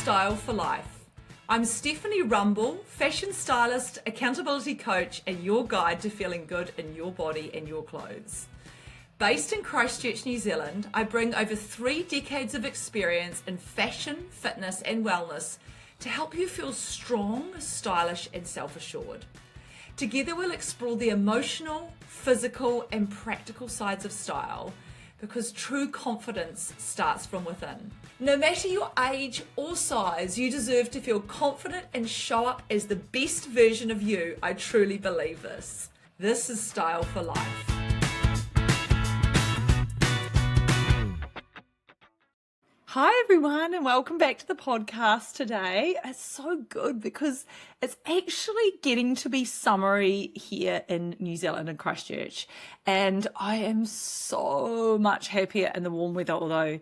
Style for Life. I'm Stephanie Rumble, fashion stylist, accountability coach, and your guide to feeling good in your body and your clothes. Based in Christchurch, New Zealand, I bring over 3 decades of experience in fashion, fitness, and wellness to help you feel strong, stylish, and self-assured. Together we'll explore the emotional, physical, and practical sides of style, because true confidence starts from within. No matter your age or size, you deserve to feel confident and show up as the best version of you. I truly believe this. This is Style for Life. Hi everyone, and welcome back to the podcast today. It's so good because it's actually getting to be summery here in New Zealand and Christchurch, and I am so much happier in the warm weather, although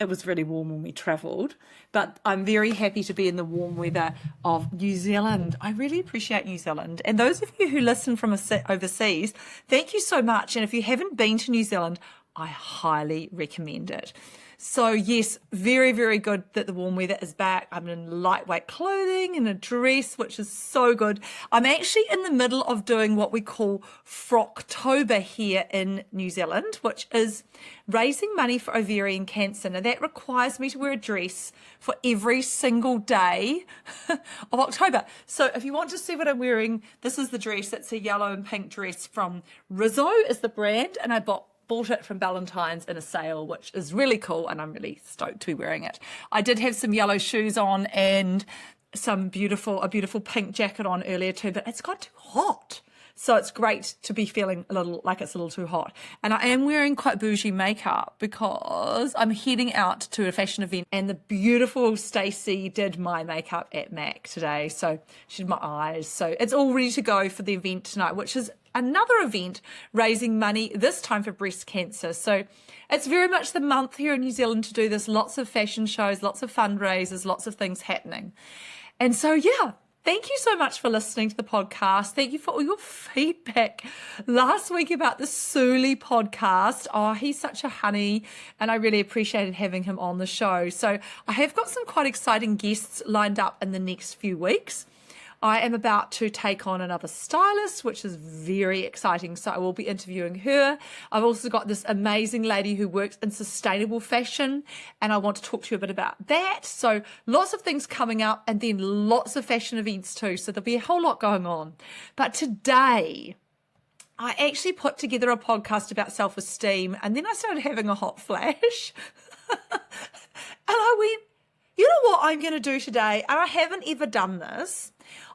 it was really warm when we travelled, but I'm very happy to be in the warm weather of New Zealand. I really appreciate New Zealand, and those of you who listen from overseas, thank you so much. And if you haven't been to New Zealand, I highly recommend it. So yes, very, very good that the warm weather is back. I'm in lightweight clothing and a dress, which is so good. I'm actually in the middle of doing what we call Frocktober here in New Zealand, which is raising money for ovarian cancer. Now that requires me to wear a dress for every single day of October. So if you want to see what I'm wearing, this is the dress. It's a yellow and pink dress from Rizzo is the brand, and I bought it from Valentine's in a sale, which is really cool, and I'm really stoked to be wearing it. I did have some yellow shoes on and a beautiful pink jacket on earlier too, but it's got too hot. So it's great to be feeling a little like it's a little too hot. And I am wearing quite bougie makeup because I'm heading out to a fashion event, and the beautiful Stacey did my makeup at MAC today. So she did my eyes. So it's all ready to go for the event tonight, which is another event raising money, this time for breast cancer. So it's very much the month here in New Zealand to do this. Lots of fashion shows, lots of fundraisers, lots of things happening. And so, yeah, thank you so much for listening to the podcast. Thank you for all your feedback last week about the Suli podcast. Oh, he's such a honey, and I really appreciated having him on the show. So I have got some quite exciting guests lined up in the next few weeks. I am about to take on another stylist, which is very exciting. So I will be interviewing her. I've also got this amazing lady who works in sustainable fashion, and I want to talk to you a bit about that. So lots of things coming up, and then lots of fashion events too. So there'll be a whole lot going on. But today, I actually put together a podcast about self-esteem, and then I started having a hot flash. And I went, you know what I'm going to do today? And I haven't ever done this.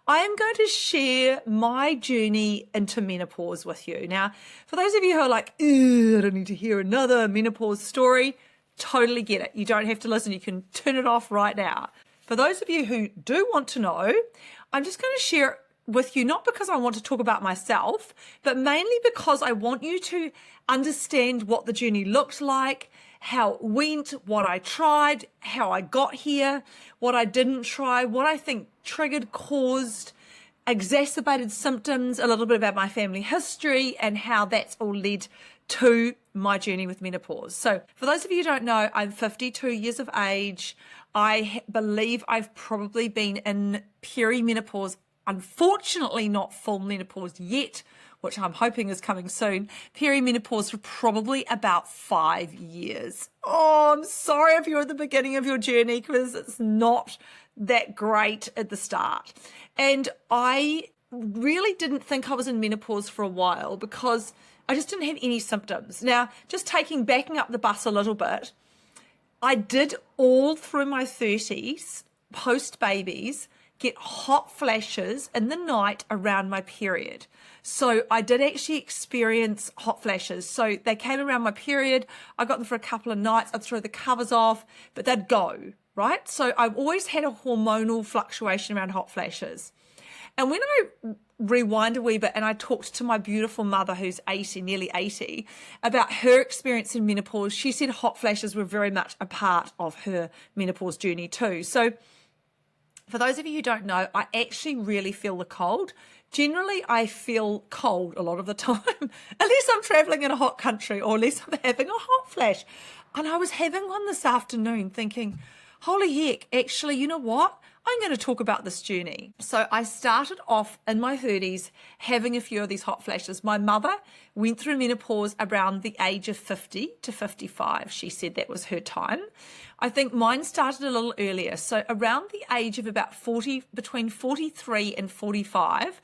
I am going to share my journey into menopause with you. Now, for those of you who are like, I don't need to hear another menopause story, totally get it. You don't have to listen. You can turn it off right now. For those of you who do want to know, I'm just going to share it with you, not because I want to talk about myself, but mainly because I want you to understand what the journey looked like, how it went, what I tried, how I got here, what I didn't try, what I think triggered, caused, exacerbated symptoms, a little bit about my family history, and how that's all led to my journey with menopause. So for those of you who don't know, I'm 52 years of age. I believe I've probably been in perimenopause, unfortunately not full menopause yet, which I'm hoping is coming soon, perimenopause for probably about 5 years. Oh, I'm sorry if you're at the beginning of your journey, because it's not that great at the start. And I really didn't think I was in menopause for a while because I just didn't have any symptoms. Now, just backing up the bus a little bit, I did all through my 30s, post-babies, get hot flashes in the night around my period. So I did actually experience hot flashes. So they came around my period. I got them for a couple of nights. I'd throw the covers off, but they'd go, right? So I've always had a hormonal fluctuation around hot flashes. And when I rewind a wee bit and I talked to my beautiful mother, who's 80, nearly 80, about her experience in menopause, she said hot flashes were very much a part of her menopause journey too. So for those of you who don't know, I actually really feel the cold. Generally, I feel cold a lot of the time, unless I'm traveling in a hot country or unless I'm having a hot flash. And I was having one this afternoon thinking, holy heck, actually, you know what? I'm going to talk about this journey. So I started off in my 30s having a few of these hot flashes. My mother went through menopause around the age of 50 to 55. She said that was her time. I think mine started a little earlier. So around the age of about 40, between 43 and 45,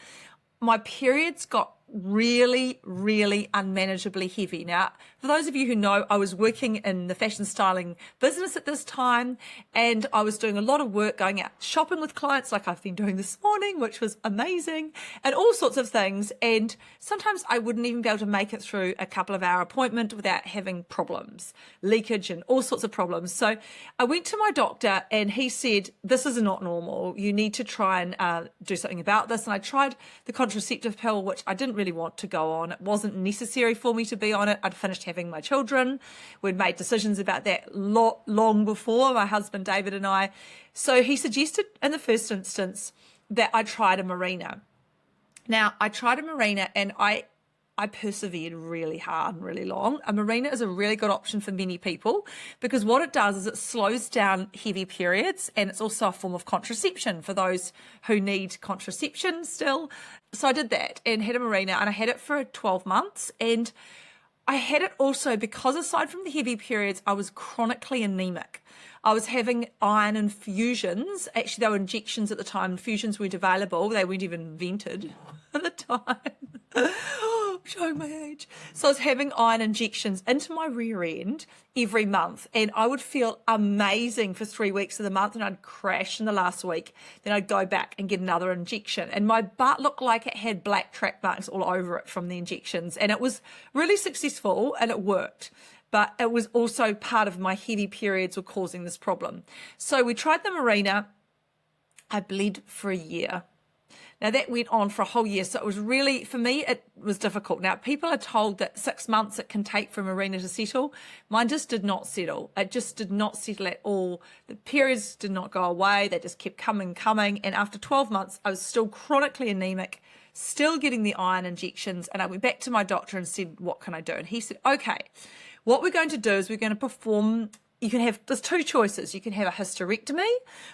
my periods got really, really unmanageably heavy. Now, for those of you who know, I was working in the fashion styling business at this time, and I was doing a lot of work going out shopping with clients like I've been doing this morning, which was amazing, and all sorts of things. And sometimes I wouldn't even be able to make it through a couple of hour appointment without having problems, leakage and all sorts of problems. So I went to my doctor and he said, this is not normal. You need to try and do something about this. And I tried the contraceptive pill, which I didn't really want to go on. It wasn't necessary for me to be on it. I'd finished having my children. We'd made decisions about that long before, my husband David and I. So he suggested in the first instance that I tried a Mirena. Now, I tried a Mirena and I persevered really hard and really long. A Mirena is a really good option for many people because what it does is it slows down heavy periods, and it's also a form of contraception for those who need contraception still. So I did that and had a Mirena, and I had it for 12 months. And I had it also because aside from the heavy periods, I was chronically anemic. I was having iron infusions. Actually, they were injections at the time. Infusions weren't available. They weren't even invented at the time. I'm showing my age. So I was having iron injections into my rear end every month, and I would feel amazing for 3 weeks of the month, and I'd crash in the last week. Then I'd go back and get another injection, and my butt looked like it had black track marks all over it from the injections, and it was really successful and it worked. But it was also part of my heavy periods were causing this problem. So we tried the Mirena. I bled for a year. Now that went on for a whole year. So it was really, for me, it was difficult. Now people are told that 6 months it can take for Mirena to settle. Mine just did not settle. It just did not settle at all. The periods did not go away. They just kept coming. And after 12 months, I was still chronically anemic, still getting the iron injections. And I went back to my doctor and said, what can I do? And he said, okay, what we're going to do is we're going to perform, there's two choices. You can have a hysterectomy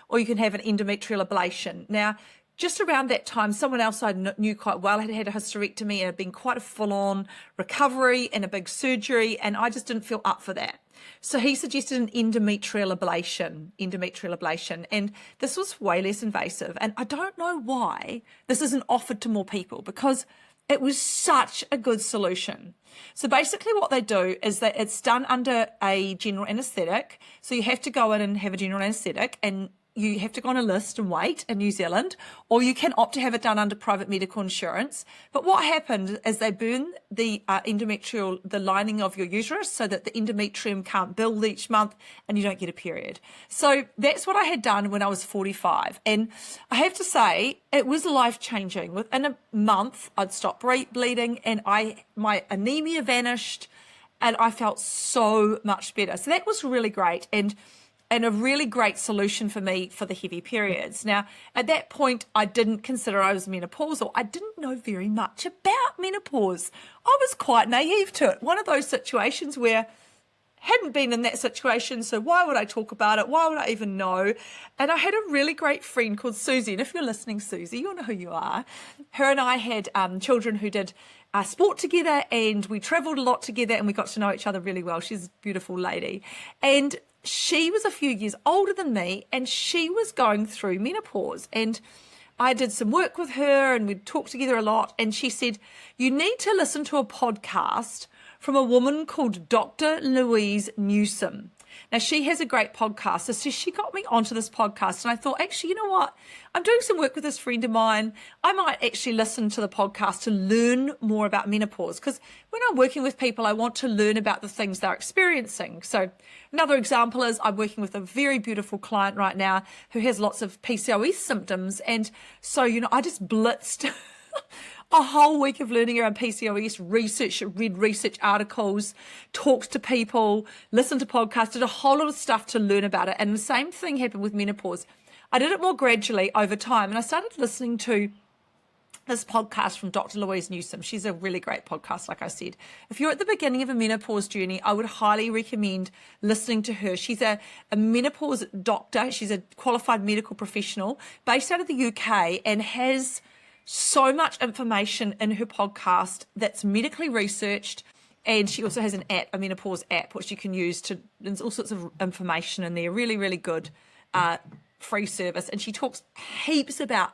or you can have an endometrial ablation. Now, just around that time, someone else I knew quite well had had a hysterectomy and had been quite a full-on recovery and a big surgery, and I just didn't feel up for that. So he suggested an endometrial ablation, and this was way less invasive. And I don't know why this isn't offered to more people because it was such a good solution. So basically what they do is that it's done under a general anesthetic. So you have to go in and have a general anesthetic, and you have to go on a list and wait in New Zealand, or you can opt to have it done under private medical insurance. But what happened is they burn the the lining of your uterus so that the endometrium can't build each month and you don't get a period. So that's what I had done when I was 45. And I have to say, it was life-changing. Within a month, I'd stopped bleeding and my anemia vanished and I felt so much better. So that was really great. And a really great solution for me for the heavy periods. Now, at that point, I didn't consider I was menopausal. I didn't know very much about menopause. I was quite naive to it. One of those situations where hadn't been in that situation, so why would I talk about it? Why would I even know? And I had a really great friend called Susie, and if you're listening, Susie, you'll know who you are. Her and I had children who did sport together, and we travelled a lot together, and we got to know each other really well. She's a beautiful lady. And she was a few years older than me, and she was going through menopause. And I did some work with her, and we'd talk together a lot. And she said, you need to listen to a podcast from a woman called Dr. Louise Newsom. Now, she has a great podcast. So she got me onto this podcast, and I thought, actually, you know what? I'm doing some work with this friend of mine. I might actually listen to the podcast to learn more about menopause, because when I'm working with people, I want to learn about the things they're experiencing. So another example is I'm working with a very beautiful client right now who has lots of PCOS symptoms. And so, I just blitzed a whole week of learning around PCOS, read research articles, talked to people, listened to podcasts, did a whole lot of stuff to learn about it. And the same thing happened with menopause. I did it more gradually over time, and I started listening to this podcast from Dr. Louise Newsom. She's a really great podcast, like I said. If you're at the beginning of a menopause journey, I would highly recommend listening to her. She's a menopause doctor. She's a qualified medical professional based out of the UK and has so much information in her podcast that's medically researched. And she also has an app, a menopause app, which you can use there's all sorts of information in there. Really, really good free service. And she talks heaps about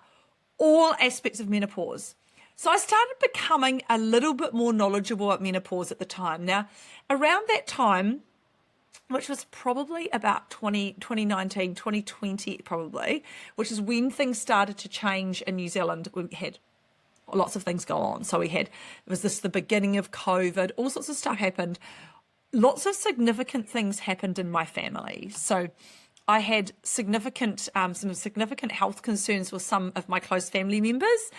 all aspects of menopause. So I started becoming a little bit more knowledgeable at menopause at the time. Now, around that time, which was probably about 2019, 2020 probably, which is when things started to change in New Zealand. We had lots of things go on. So it was the beginning of COVID, all sorts of stuff happened. Lots of significant things happened in my family. So I had some significant health concerns with some of my close family members,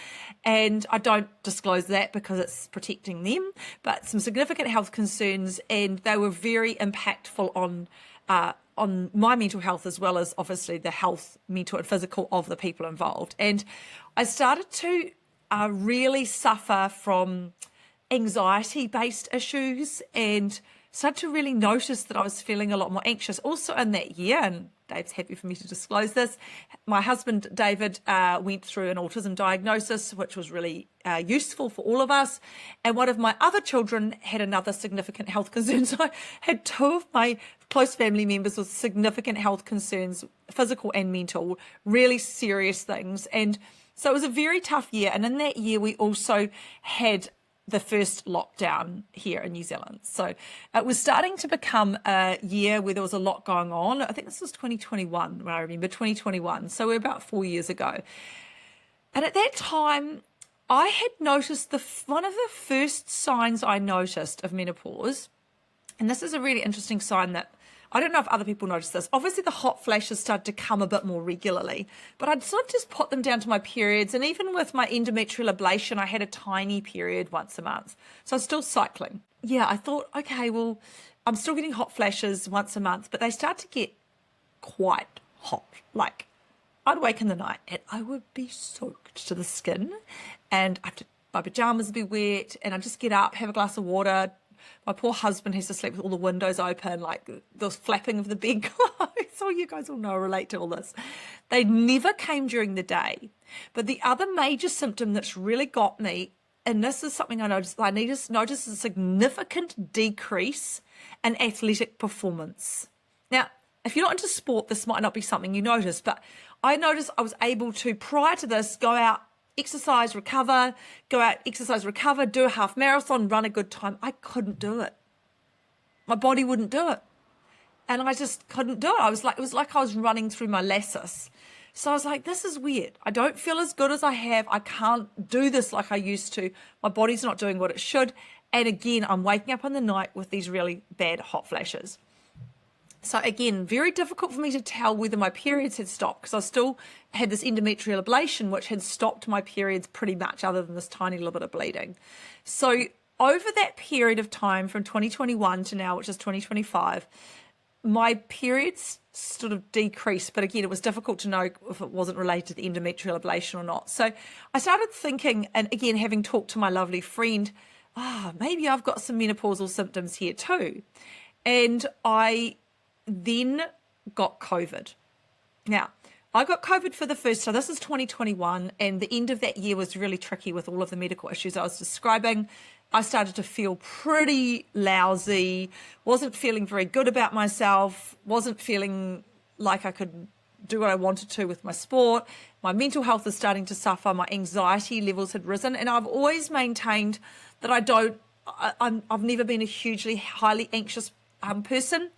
and I don't disclose that because it's protecting them, but some significant health concerns, and they were very impactful on my mental health, as well as obviously the health, mental and physical, of the people involved. And I started to really suffer from anxiety-based issues and started to really notice that I was feeling a lot more anxious. Also in that year, and Dave's happy for me to disclose this, my husband David went through an autism diagnosis, which was really useful for all of us. And one of my other children had another significant health concern. So I had two of my close family members with significant health concerns, physical and mental, really serious things. And so it was a very tough year. And in that year, we also had the first lockdown here in New Zealand. So it was starting to become a year where there was a lot going on. I think this was 2021, when I remember, 2021. So we're about 4 years ago. And at that time, I had noticed one of the first signs I noticed of menopause, and this is a really interesting sign that I don't know if other people notice this. Obviously, the hot flashes started to come a bit more regularly, but I'd sort of just put them down to my periods. And even with my endometrial ablation, I had a tiny period once a month. So I was still cycling. Yeah, I thought, okay, well, I'm still getting hot flashes once a month, but they start to get quite hot. Like, I'd wake in the night and I would be soaked to the skin, and my pajamas would be wet, and I'd just get up, have a glass of water. My poor husband has to sleep with all the windows open, like the flapping of the bedclothes. So you guys all know, relate to all this. They never came during the day. But the other major symptom that's really got me, and this is something I noticed a significant decrease in athletic performance. Now, if you're not into sport, this might not be something you notice, but I noticed I was able to, prior to this, go out, exercise, recover, do a half marathon, run a good time. I couldn't do it. My body wouldn't do it. And I just couldn't do it. It was like I was running through molasses. So I was like, this is weird. I don't feel as good as I have. I can't do this like I used to. My body's not doing what it should. And again, I'm waking up in the night with these really bad hot flashes. So again, very difficult for me to tell whether my periods had stopped, because I still had this endometrial ablation, which had stopped my periods pretty much, other than this tiny little bit of bleeding. So over that period of time from 2021 to now, which is 2025, my periods sort of decreased. But again, it was difficult to know if it wasn't related to the endometrial ablation or not. So I started thinking, and again, having talked to my lovely friend, maybe I've got some menopausal symptoms here too. And I then got COVID. Now, I got COVID for the first time. This is 2021, and the end of that year was really tricky with all of the medical issues I was describing. I started to feel pretty lousy, wasn't feeling very good about myself, wasn't feeling like I could do what I wanted to with my sport. My mental health is starting to suffer. My anxiety levels had risen, and I've always maintained that I've never been a hugely highly anxious person.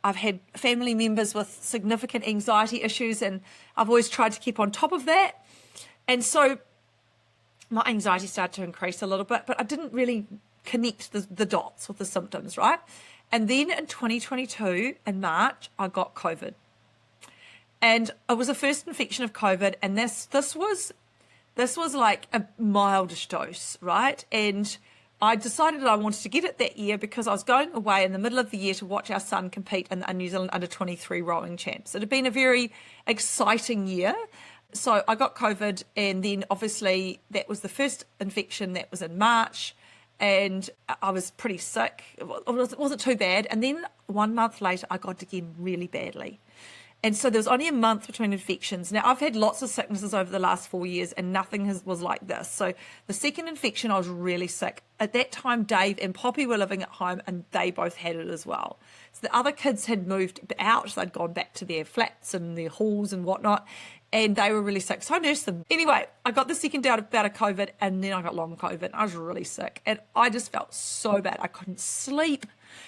I've had family members with significant anxiety issues, and I've always tried to keep on top of that. And so my anxiety started to increase a little bit, but I didn't really connect the dots with the symptoms, right? And then in 2022, in March, I got COVID. And it was a first infection of COVID, and this was like a mildish dose, right? And I decided that I wanted to get it that year because I was going away in the middle of the year to watch our son compete in the New Zealand under-23 rowing champs. It had been a very exciting year, So I got COVID, and then obviously that was the first infection. That was in March, and I was pretty sick. It wasn't too bad. And then 1 month later, I got it again really badly. And so there was only a month between infections. Now, I've had lots of sicknesses over the last 4 years, and nothing was like this. So the second infection, I was really sick. At that time, Dave and Poppy were living at home, and they both had it as well. So the other kids had moved out. They'd gone back to their flats and their halls and whatnot, and they were really sick. So I nursed them. Anyway, I got the second bout of COVID, and then I got long COVID. I was really sick, and I just felt so bad. I couldn't sleep.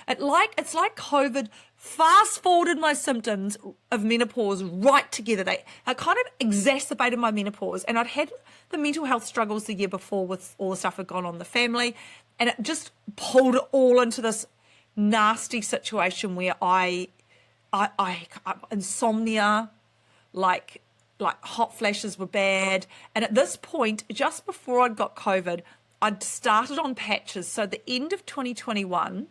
It's like COVID fast forwarded my symptoms of menopause right together. They kind of exacerbated my menopause, and I'd had the mental health struggles the year before with all the stuff that had gone on in the family, and it just pulled it all into this nasty situation where I insomnia, like hot flashes were bad. And at this point, just before I'd got COVID, I'd started on patches. So at the end of 2021,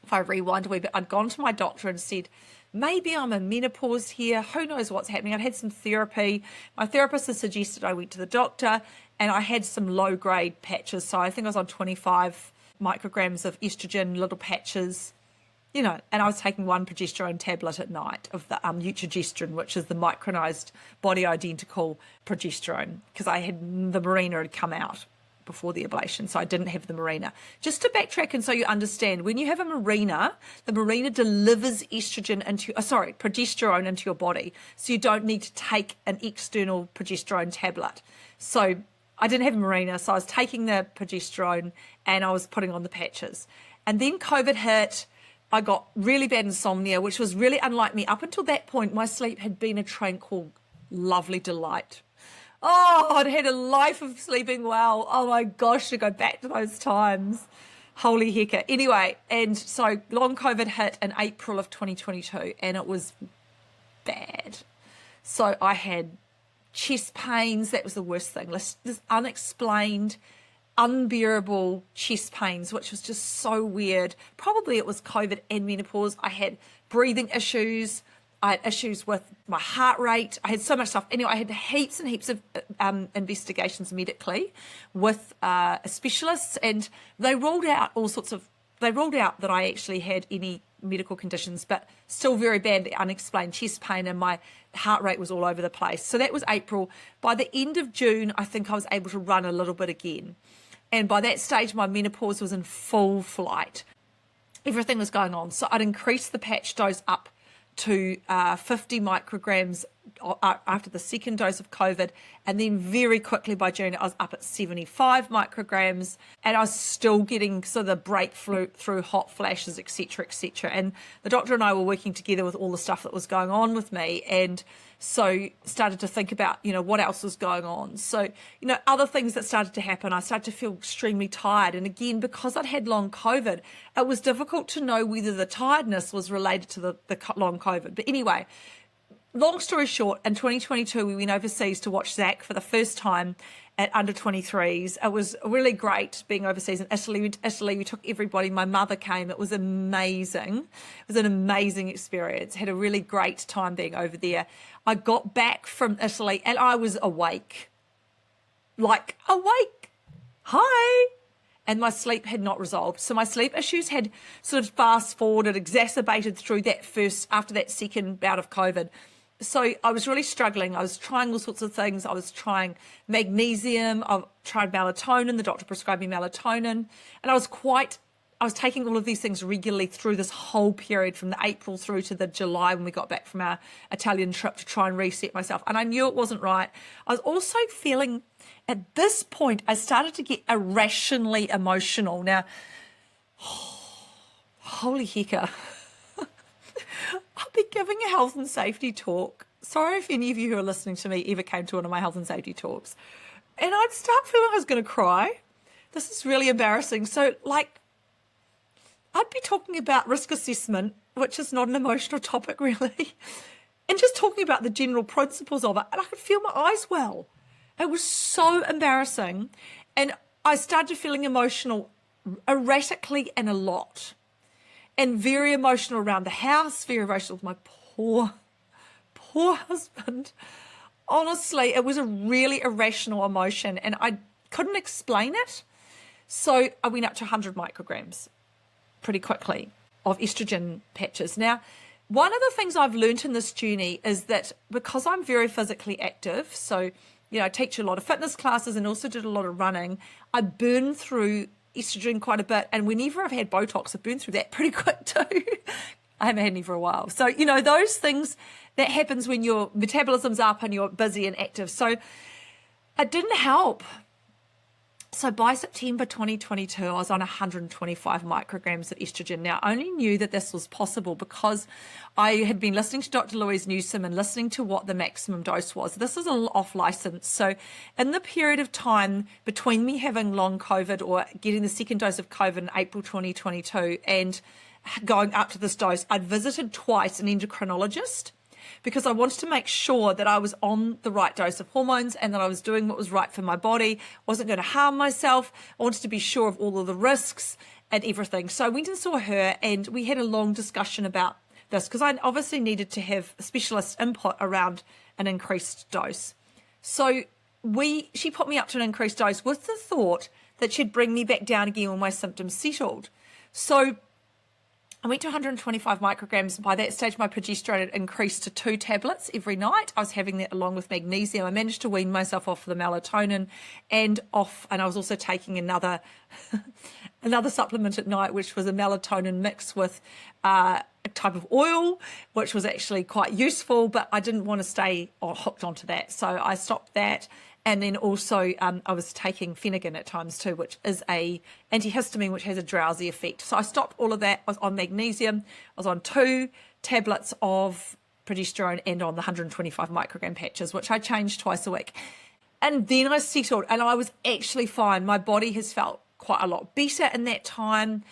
if I rewind a wee bit, I'd gone to my doctor and said, maybe I'm in menopause here. Who knows what's happening? I'd had some therapy. My therapist had suggested I went to the doctor, and I had some low-grade patches. So I think I was on 25 micrograms of estrogen, little patches, and I was taking one progesterone tablet at night of the eutrogestrone, which is the micronized body-identical progesterone, because I had the Mirena had come out before the ablation, so I didn't have the Mirena. Just to backtrack, and so you understand, when you have a Mirena, the Mirena delivers progesterone into your body, so you don't need to take an external progesterone tablet. So I didn't have a Mirena, so I was taking the progesterone and I was putting on the patches. And then COVID hit. I got really bad insomnia, which was really unlike me. Up until that point, my sleep had been a tranquil, lovely delight. Oh, I'd had a life of sleeping well. Oh my gosh, to go back to those times. Holy hecka. Anyway, and so long COVID hit in April of 2022, and it was bad. So I had chest pains. That was the worst thing. This unexplained, unbearable chest pains, which was just so weird. Probably it was COVID and menopause. I had breathing issues. I had issues with my heart rate. I had so much stuff. Anyway, I had heaps and heaps of investigations medically with specialists, and they ruled out that I actually had any medical conditions, but still very bad, unexplained chest pain, and my heart rate was all over the place. So that was April. By the end of June, I think I was able to run a little bit again. And by that stage, my menopause was in full flight. Everything was going on. So I'd increased the patch dose up to 50 micrograms after the second dose of COVID, and then very quickly by June I was up at 75 micrograms, and I was still getting the breakthrough through hot flashes, etc., etc. And the doctor and I were working together with all the stuff that was going on with me, and so started to think about what else was going on. So other things that started to happen. I started to feel extremely tired, and again, because I'd had long COVID, it was difficult to know whether the tiredness was related to the long COVID. But anyway, long story short, in 2022, we went overseas to watch Zach for the first time at under 23s. It was really great being overseas in Italy. We went to Italy. We took everybody. My mother came. It was amazing. It was an amazing experience. Had a really great time being over there. I got back from Italy and I was awake. Like, awake. Hi. And my sleep had not resolved. So my sleep issues had sort of fast forwarded, exacerbated through after that second bout of COVID. So I was really struggling. I was trying all sorts of things. I was trying magnesium. I tried melatonin. The doctor prescribed me melatonin. And I was taking all of these things regularly through this whole period from the April through to the July when we got back from our Italian trip to try and reset myself. And I knew it wasn't right. I was also feeling, at this point, I started to get irrationally emotional. Now, holy hecka. I'll be giving a health and safety talk. Sorry if any of you who are listening to me ever came to one of my health and safety talks. And I'd start feeling I was going to cry. This is really embarrassing. So, I'd be talking about risk assessment, which is not an emotional topic really, and just talking about the general principles of it, and I could feel my eyes well. It was so embarrassing. And I started feeling emotional erratically and a lot. And very emotional around the house, very emotional with my poor husband. honestly, it was a really irrational emotion and I couldn't explain it. So I went up to 100 micrograms pretty quickly of estrogen patches. Now, one of the things I've learned in this journey is that because I'm very physically active, so, I teach a lot of fitness classes and also did a lot of running, I burn through estrogen quite a bit. And whenever I've had Botox, I've burned through that pretty quick too. I haven't had any for a while. So, those things that happens when your metabolism's up and you're busy and active. So it didn't help. So by September 2022, I was on 125 micrograms of estrogen. Now, I only knew that this was possible because I had been listening to Dr. Louise Newsom and listening to what the maximum dose was. This is off license. So in the period of time between me having long COVID or getting the second dose of COVID in April 2022 and going up to this dose, I'd visited twice an endocrinologist because I wanted to make sure that I was on the right dose of hormones and that I was doing what was right for my body, wasn't going to harm myself. I wanted to be sure of all of the risks and everything. So I went and saw her and we had a long discussion about this because I obviously needed to have specialist input around an increased dose. So she put me up to an increased dose with the thought that she'd bring me back down again when my symptoms settled. So I went to 125 micrograms. By that stage, my progesterone had increased to 2 tablets every night. I was having that along with magnesium. I managed to wean myself off the melatonin and I was also taking another supplement at night, which was a melatonin mix with a type of oil, which was actually quite useful, but I didn't want to stay hooked onto that. So I stopped that. And then also I was taking Phenergan at times too, which is a antihistamine, which has a drowsy effect. So I stopped all of that. I was on magnesium. I was on 2 tablets of progesterone and on the 125 microgram patches, which I changed twice a week. And then I settled and I was actually fine. My body has felt quite a lot better in that time.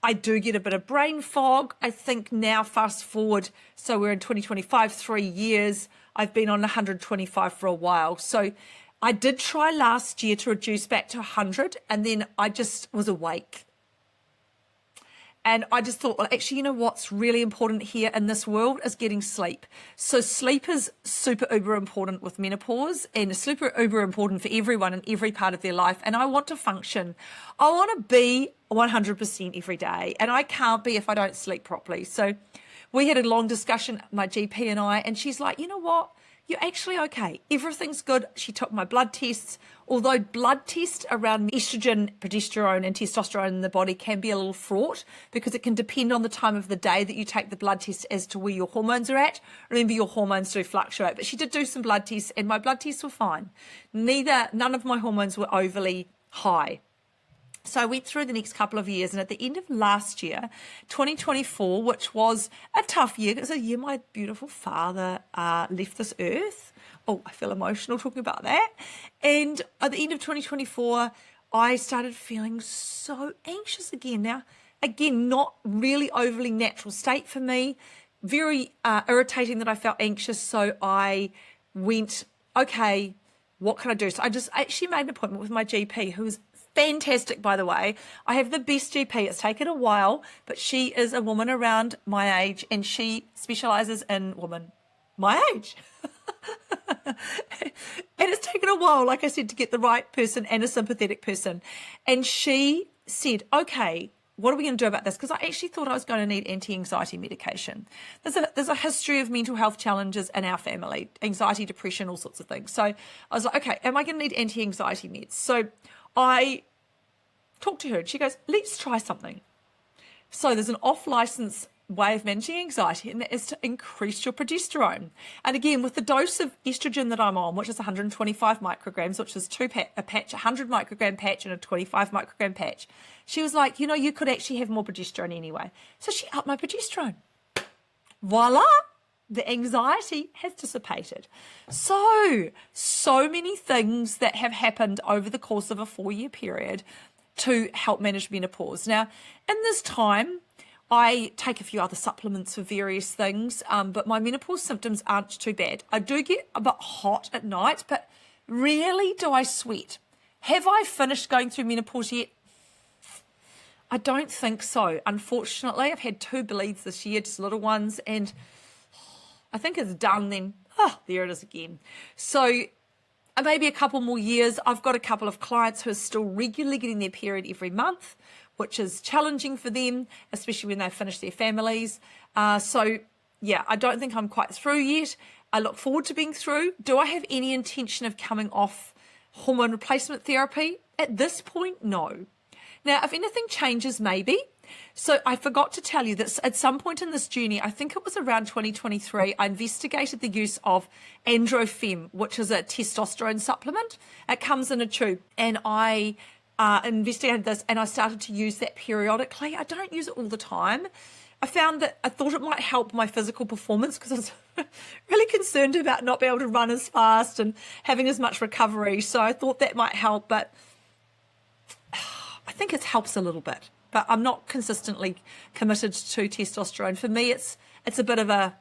I do get a bit of brain fog. I think now, fast forward, so we're in 2025, 3 years. I've been on 125 for a while. So I did try last year to reduce back to 100 and then I just was awake. And I just thought, well, actually, what's really important here in this world is getting sleep. So sleep is super uber important with menopause and super uber important for everyone in every part of their life. And I want to function. I want to be 100% every day. And I can't be if I don't sleep properly. So we had a long discussion, my GP and I, and she's like, you know what? You're actually okay. Everything's good. She took my blood tests. Although blood tests around estrogen, progesterone and testosterone in the body can be a little fraught because it can depend on the time of the day that you take the blood test as to where your hormones are at. Remember, your hormones do fluctuate, but she did do some blood tests and my blood tests were fine. None of my hormones were overly high. So I went through the next couple of years, and at the end of last year, 2024, which was a tough year, it was a year my beautiful father left this earth. Oh, I feel emotional talking about that. And at the end of 2024, I started feeling so anxious again. Now, again, not really overly natural state for me. Very irritating that I felt anxious. So I went, okay, what can I do? So I just actually made an appointment with my GP, who is fantastic, by the way. I have the best GP. It's taken a while, but she is a woman around my age and she specializes in women my age. And it's taken a while, like I said, to get the right person and a sympathetic person. And she said, okay, what are we going to do about this? Because I actually thought I was going to need anti-anxiety medication. There's a history of mental health challenges in our family, anxiety, depression, all sorts of things. So I was like, okay, am I going to need anti-anxiety meds? So I talked to her and she goes, let's try something. So there's an off-license way of managing anxiety, and that is to increase your progesterone. And again, with the dose of estrogen that I'm on, which is 125 micrograms, which is a patch, 100 microgram patch and a 25 microgram patch, she was like, you could actually have more progesterone anyway. So she upped my progesterone. Voila! The anxiety has dissipated. So many things that have happened over the course of a 4-year period to help manage menopause. Now, in this time, I take a few other supplements for various things, but my menopause symptoms aren't too bad. I do get a bit hot at night, but rarely do I sweat. Have I finished going through menopause yet? I don't think so. Unfortunately, I've had 2 bleeds this year, just little ones, and I think it's done then. Oh, there it is again. So maybe a couple more years. I've got a couple of clients who are still regularly getting their period every month, which is challenging for them, especially when they finish their families. So yeah, I don't think I'm quite through yet. I look forward to being through. Do I have any intention of coming off hormone replacement therapy? At this point, no. Now, if anything changes, maybe. So I forgot to tell you that at some point in this journey, I think it was around 2023, I investigated the use of Androfem, which is a testosterone supplement. It comes in a tube, and I investigated this, and I started to use that periodically. I don't use it all the time. I found that I thought it might help my physical performance because I was really concerned about not being able to run as fast and having as much recovery. So I thought that might help, but I think it helps a little bit. But I'm not consistently committed to testosterone. For me, it's a bit of it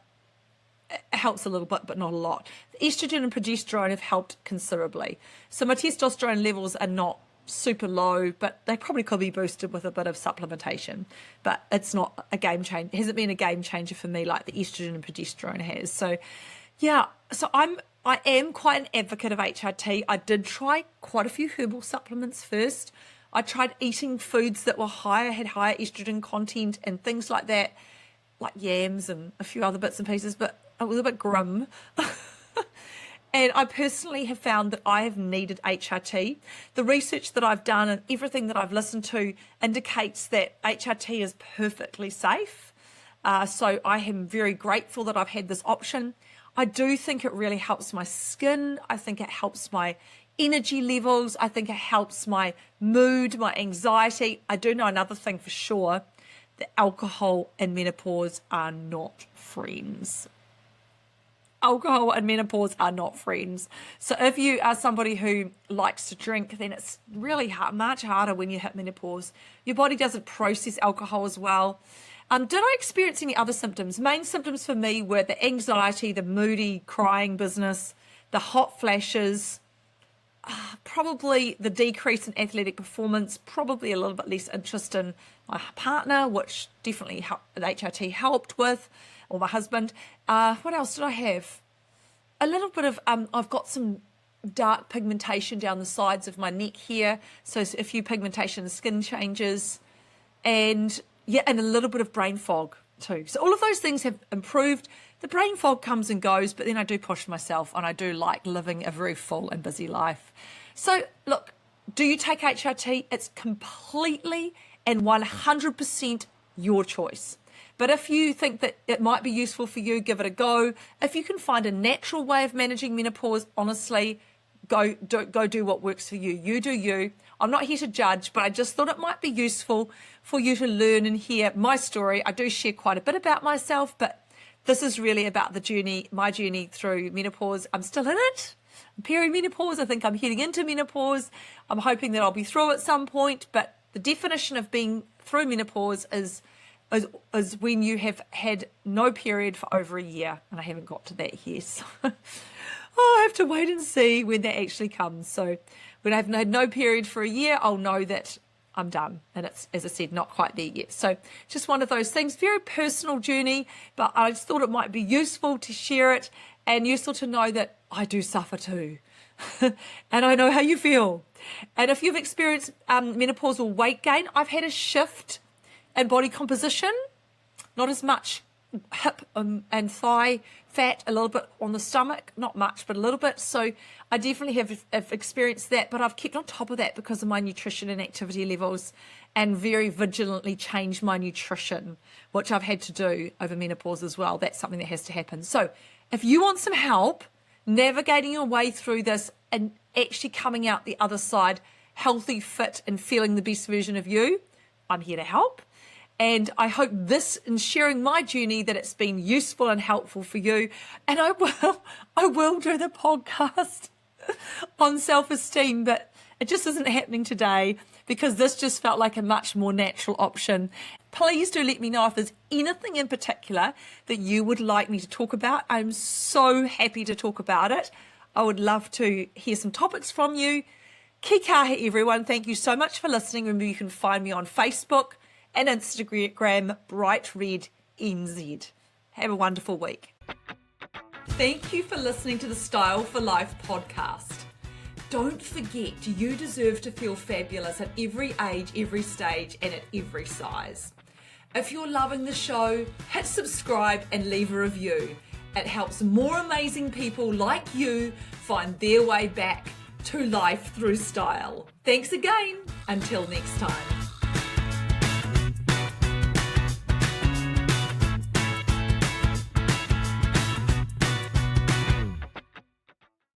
helps a little bit, but not a lot. The estrogen and progesterone have helped considerably. So my testosterone levels are not super low, but they probably could be boosted with a bit of supplementation. But it's not a game changer. It hasn't been a game changer for me like the estrogen and progesterone has. So yeah, so I am quite an advocate of HRT. I did try quite a few herbal supplements first. I tried eating foods that were had higher estrogen content and things like that, like yams and a few other bits and pieces, but it was a bit grim. And I personally have found that I have needed HRT. The research that I've done and everything that I've listened to indicates that HRT is perfectly safe. So I am very grateful that I've had this option. I do think it really helps my skin. I think it helps my energy levels. I think it helps my mood, my anxiety. I do know another thing for sure, that alcohol and menopause are not friends. Alcohol and menopause are not friends. So if you are somebody who likes to drink, then it's really much harder when you hit menopause. Your body doesn't process alcohol as well. Did I experience any other symptoms? Main symptoms for me were the anxiety, the moody crying business, the hot flashes, probably the decrease in athletic performance, probably a little bit less interest in my partner, which definitely HRT helped with, or my husband. What else did I have? A little bit of, I've got some dark pigmentation down the sides of my neck here, so a few pigmentation skin changes, and yeah, and a little bit of brain fog too. So all of those things have improved. The brain fog comes and goes, but then I do push myself, and I do like living a very full and busy life. So look, do you take HRT? It's completely and 100% your choice. But if you think that it might be useful for you, give it a go. If you can find a natural way of managing menopause, honestly, go do what works for you. You do you. I'm not here to judge, but I just thought it might be useful for you to learn and hear my story. I do share quite a bit about myself, but this is really about the journey, my journey through menopause. I'm still in it. Perimenopause. I think I'm heading into menopause. I'm hoping that I'll be through at some point, but the definition of being through menopause is when you have had no period for over a year, and I haven't got to that yet. So I have to wait and see when that actually comes. So when I've had no period for a year, I'll know that I'm done, and it's, as I said, not quite there yet. So just one of those things, very personal journey, but I just thought it might be useful to share it and useful to know that I do suffer too. And I know how you feel. And if you've experienced menopausal weight gain, I've had a shift in body composition, not as much hip and thigh fat, a little bit on the stomach, not much, but a little bit. So I definitely have experienced that, but I've kept on top of that because of my nutrition and activity levels, and very vigilantly changed my nutrition, which I've had to do over menopause as well. That's something that has to happen. So if you want some help navigating your way through this and actually coming out the other side healthy, fit, and feeling the best version of you, I'm here to help. And I hope this, in sharing my journey, that it's been useful and helpful for you. And I will do the podcast on self-esteem, but it just isn't happening today because this just felt like a much more natural option. Please do let me know if there's anything in particular that you would like me to talk about. I'm so happy to talk about it. I would love to hear some topics from you. Ki kahe, everyone. Thank you so much for listening. Remember, you can find me on Facebook and Instagram, Bright Red NZ. Have a wonderful week. Thank you for listening to the Style for Life podcast. Don't forget, you deserve to feel fabulous at every age, every stage, and at every size. If you're loving the show, hit subscribe and leave a review. It helps more amazing people like you find their way back to life through style. Thanks again. Until next time.